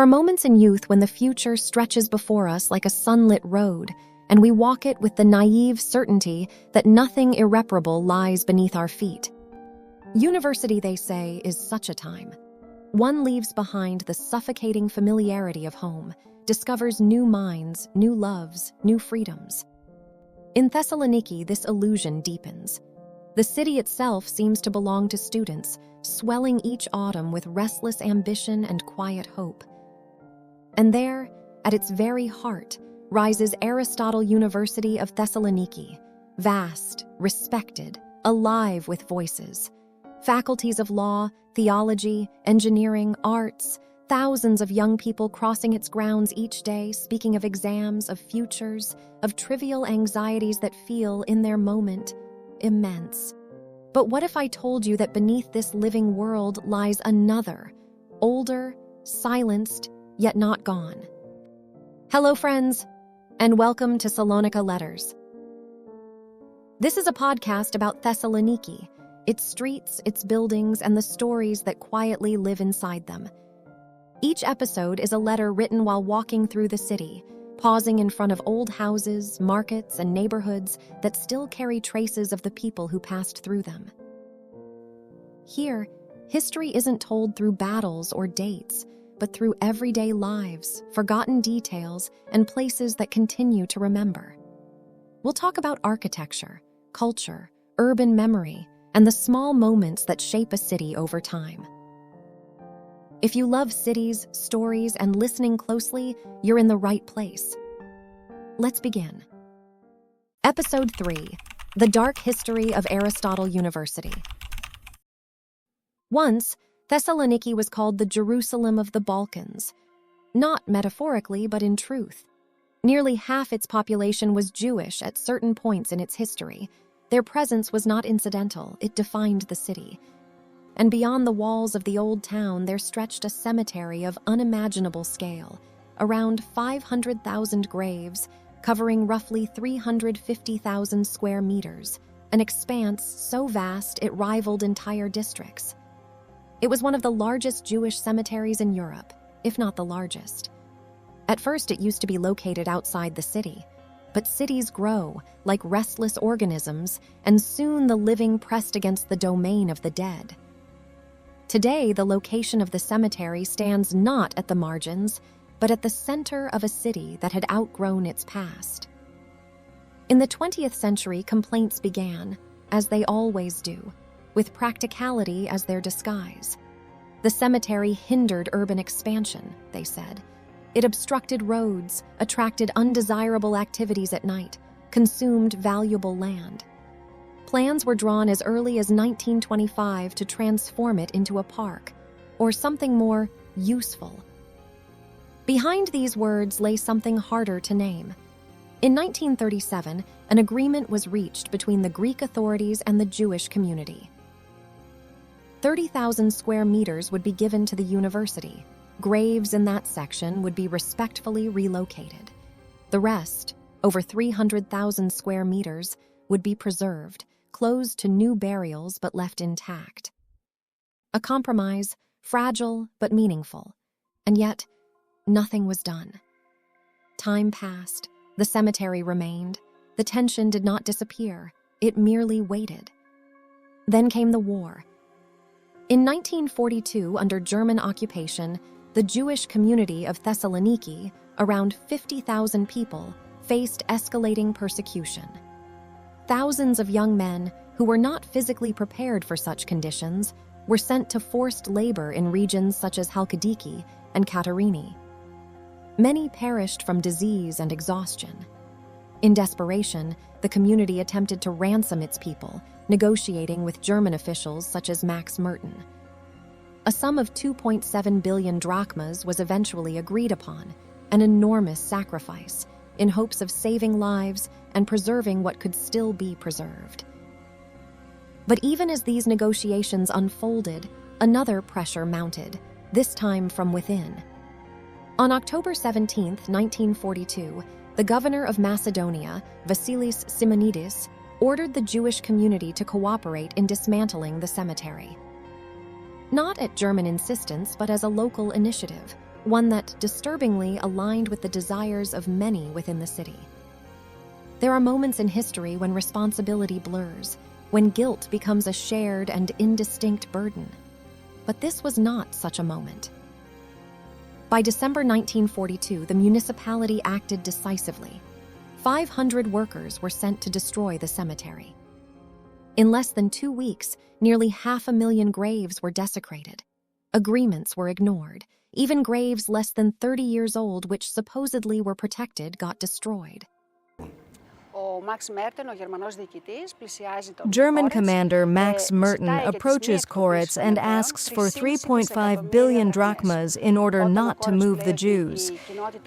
There are moments in youth when the future stretches before us like a sunlit road, and we walk it with the naive certainty that nothing irreparable lies beneath our feet. University, they say, is such a time. One leaves behind the suffocating familiarity of home, discovers new minds, new loves, new freedoms. In Thessaloniki, this illusion deepens. The city itself seems to belong to students, swelling each autumn with restless ambition and quiet hope. And there, at its very heart, rises Aristotle University of Thessaloniki, vast, respected, alive with voices. Faculties of law, theology, engineering, arts, thousands of young people crossing its grounds each day, speaking of exams, of futures, of trivial anxieties that feel, in their moment, immense. But what if I told you that beneath this living world lies another, older, silenced, yet not gone? Hello, friends, and welcome to Salonika Letters. This is a podcast about Thessaloniki, its streets, its buildings, and the stories that quietly live inside them. Each episode is a letter written while walking through the city, pausing in front of old houses, markets, and neighborhoods that still carry traces of the people who passed through them. Here, history isn't told through battles or dates, but through everyday lives, forgotten details, and places that continue to remember. We'll talk about architecture, culture, urban memory, and the small moments that shape a city over time. If you love cities, stories, and listening closely, you're in the right place. Let's begin. Episode 3: The Dark History of Aristotle University. Once, Thessaloniki was called the Jerusalem of the Balkans. Not metaphorically, but in truth. Nearly half its population was Jewish at certain points in its history. Their presence was not incidental, it defined the city. And beyond the walls of the old town, there stretched a cemetery of unimaginable scale, around 500,000 graves, covering roughly 350,000 square meters, an expanse so vast it rivaled entire districts. It was one of the largest Jewish cemeteries in Europe, if not the largest. At first, it used to be located outside the city, but cities grow like restless organisms, and soon the living pressed against the domain of the dead. Today, the location of the cemetery stands not at the margins, but at the center of a city that had outgrown its past. In the 20th century, complaints began, as they always do, with practicality as their disguise. The cemetery hindered urban expansion, they said. It obstructed roads, attracted undesirable activities at night, consumed valuable land. Plans were drawn as early as 1925 to transform it into a park, or something more useful. Behind these words lay something harder to name. In 1937, an agreement was reached between the Greek authorities and the Jewish community. 30,000 square meters would be given to the university. Graves in that section would be respectfully relocated. The rest, over 300,000 square meters, would be preserved, closed to new burials but left intact. A compromise, fragile but meaningful. And yet, nothing was done. Time passed, the cemetery remained, the tension did not disappear, it merely waited. Then came the war. In 1942, under German occupation, the Jewish community of Thessaloniki, around 50,000 people, faced escalating persecution. Thousands of young men, who were not physically prepared for such conditions, were sent to forced labor in regions such as Halkidiki and Katarini. Many perished from disease and exhaustion. In desperation, the community attempted to ransom its people, negotiating with German officials such as Max Merton. A sum of 2.7 billion drachmas was eventually agreed upon, an enormous sacrifice, in hopes of saving lives and preserving what could still be preserved. But even as these negotiations unfolded, another pressure mounted, this time from within. On October 17, 1942, the governor of Macedonia, Vasilis Simonidis, ordered the Jewish community to cooperate in dismantling the cemetery. Not at German insistence, but as a local initiative, one that disturbingly aligned with the desires of many within the city. There are moments in history when responsibility blurs, when guilt becomes a shared and indistinct burden. But this was not such a moment. By December 1942, the municipality acted decisively. 500 workers were sent to destroy the cemetery. In less than 2 weeks, nearly 500,000 graves were desecrated. Agreements were ignored. Even graves less than 30 years old, which supposedly were protected, got destroyed. German commander Max Merten approaches Koretz and asks for 3.5 billion drachmas in order not to move the Jews.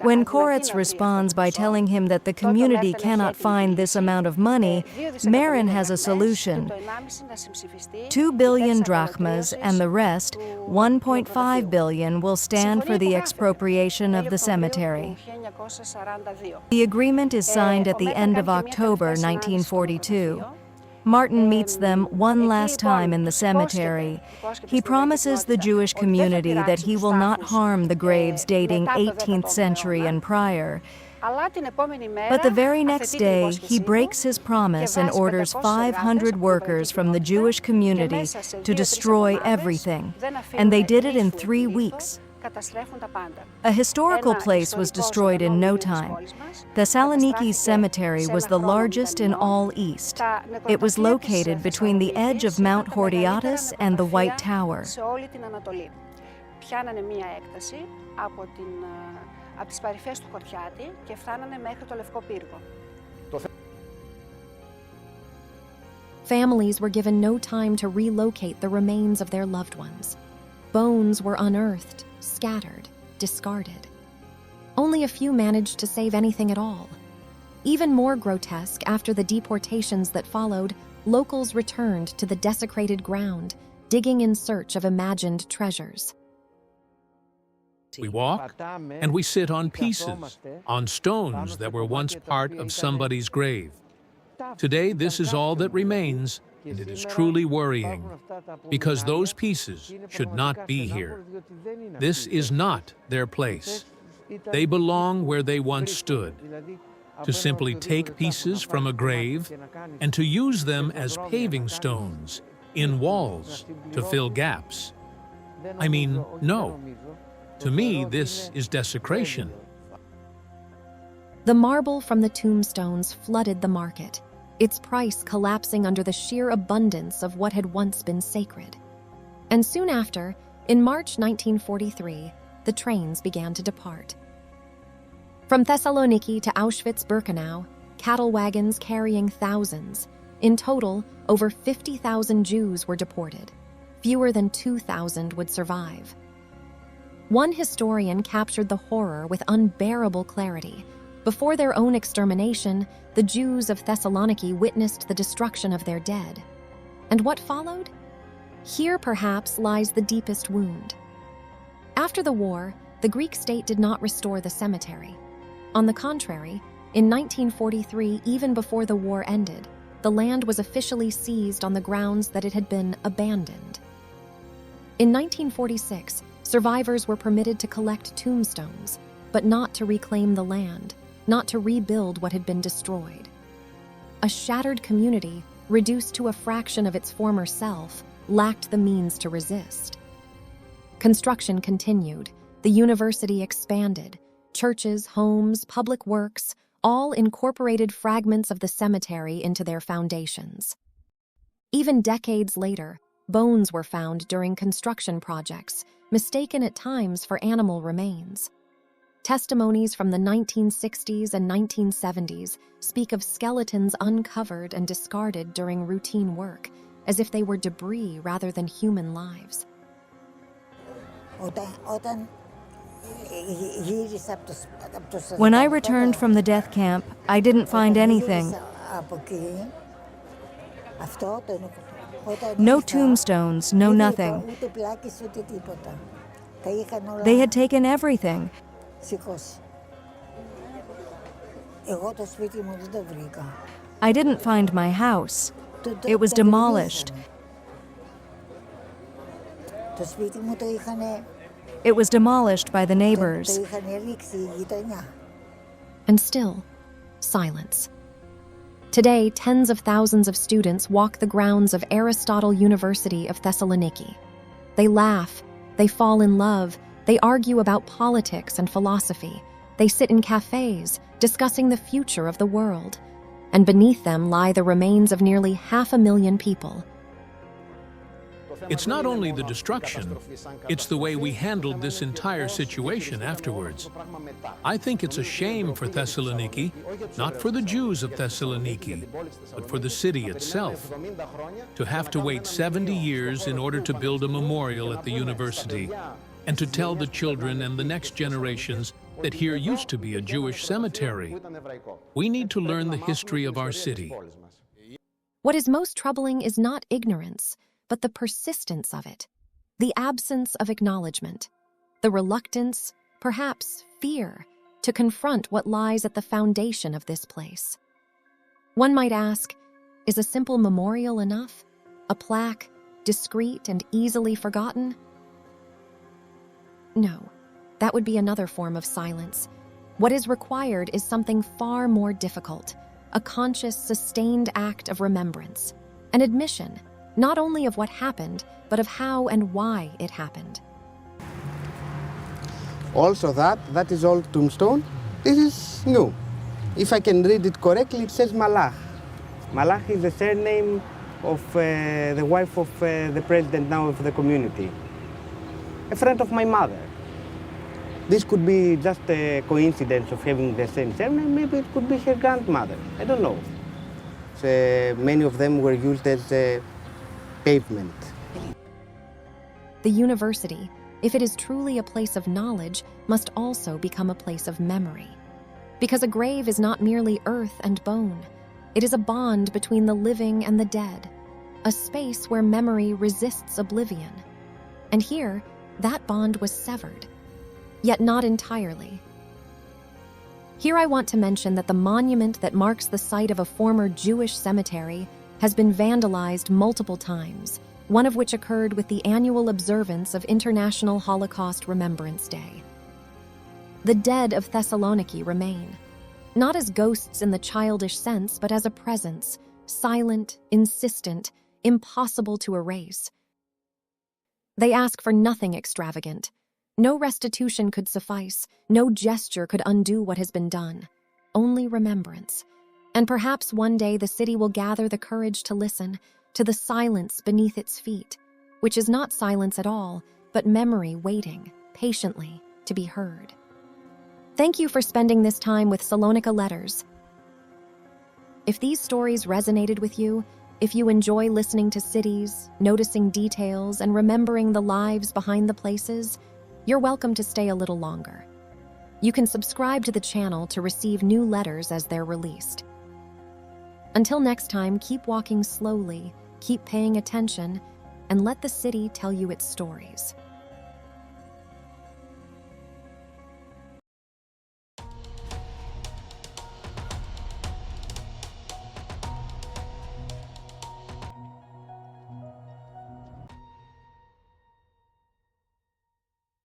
When Koretz responds by telling him that the community cannot find this amount of money, Merten has a solution. 2 billion drachmas and the rest, 1.5 billion, will stand for the expropriation of the cemetery. The agreement is signed at the end of October 1942. Martin meets them one last time in the cemetery. He promises the Jewish community that he will not harm the graves dating 18th century and prior. But the very next day, he breaks his promise and orders 500 workers from the Jewish community to destroy everything. And they did it in 3 weeks. A historical place was destroyed in no time. Thessaloniki's cemetery was the largest in all East. It was located between the edge of Mount Hordiatis and the White Tower. Families were given no time to relocate the remains of their loved ones. Bones were unearthed, scattered, discarded. Only a few managed to save anything at all. Even more grotesque, after the deportations that followed, locals returned to the desecrated ground, digging in search of imagined treasures. We walk and we sit on pieces, on stones that were once part of somebody's grave. Today, this is all that remains, and it is truly worrying, because those pieces should not be here. This is not their place. They belong where they once stood. To simply take pieces from a grave and to use them as paving stones in walls to fill gaps. I mean, no. To me, this is desecration. The marble from the tombstones flooded the market, its price collapsing under the sheer abundance of what had once been sacred. And soon after, in March 1943, the trains began to depart. From Thessaloniki to Auschwitz-Birkenau, cattle wagons carrying thousands. In total, over 50,000 Jews were deported. Fewer than 2,000 would survive. One historian captured the horror with unbearable clarity. Before their own extermination, the Jews of Thessaloniki witnessed the destruction of their dead. And what followed? Here, perhaps, lies the deepest wound. After the war, the Greek state did not restore the cemetery. On the contrary, in 1943, even before the war ended, the land was officially seized on the grounds that it had been abandoned. In 1946, survivors were permitted to collect tombstones, but not to reclaim the land, not to rebuild what had been destroyed. A shattered community, reduced to a fraction of its former self, lacked the means to resist. Construction continued, the university expanded, churches, homes, public works, all incorporated fragments of the cemetery into their foundations. Even decades later, bones were found during construction projects, mistaken at times for animal remains. Testimonies from the 1960s and 1970s speak of skeletons uncovered and discarded during routine work, as if they were debris rather than human lives. When I returned from the death camp, I didn't find anything. No tombstones, no nothing. They had taken everything. I didn't find my house. It was demolished. It was demolished by the neighbors. And still, silence. Today, tens of thousands of students walk the grounds of Aristotle University of Thessaloniki. They laugh, they fall in love, they argue about politics and philosophy. They sit in cafes, discussing the future of the world. And beneath them lie the remains of nearly 500,000 people. It's not only the destruction, it's the way we handled this entire situation afterwards. I think it's a shame for Thessaloniki, not for the Jews of Thessaloniki, but for the city itself, to have to wait 70 years in order to build a memorial at the university, and to tell the children and the next generations that here used to be a Jewish cemetery. We need to learn the history of our city. What is most troubling is not ignorance, but the persistence of it, the absence of acknowledgement, the reluctance, perhaps fear, to confront what lies at the foundation of this place. One might ask, is a simple memorial enough? A plaque, discreet and easily forgotten? No, that would be another form of silence. What is required is something far more difficult, a conscious, sustained act of remembrance, an admission, not only of what happened, but of how and why it happened. Also that is old tombstone. This is new. If I can read it correctly, it says Malach. Malach is the surname of the wife of the president now of the community. A friend of my mother. This could be just a coincidence of having the same surname. Maybe it could be her grandmother. I don't know. Many of them were used as pavement. The university, if it is truly a place of knowledge, must also become a place of memory. Because a grave is not merely earth and bone. It is a bond between the living and the dead, a space where memory resists oblivion. And here, that bond was severed, yet not entirely. Here I want to mention that the monument that marks the site of a former Jewish cemetery has been vandalized multiple times, one of which occurred with the annual observance of International Holocaust Remembrance Day. The dead of Thessaloniki remain, not as ghosts in the childish sense, but as a presence, silent, insistent, impossible to erase. They ask for nothing extravagant. No restitution could suffice, no gesture could undo what has been done, only remembrance. And perhaps one day the city will gather the courage to listen to the silence beneath its feet, which is not silence at all, but memory waiting patiently to be heard. Thank you for spending this time with Salonika Letters. If these stories resonated with you, if you enjoy listening to cities, noticing details, and remembering the lives behind the places, you're welcome to stay a little longer. You can subscribe to the channel to receive new letters as they're released. Until next time, keep walking slowly, keep paying attention, and let the city tell you its stories.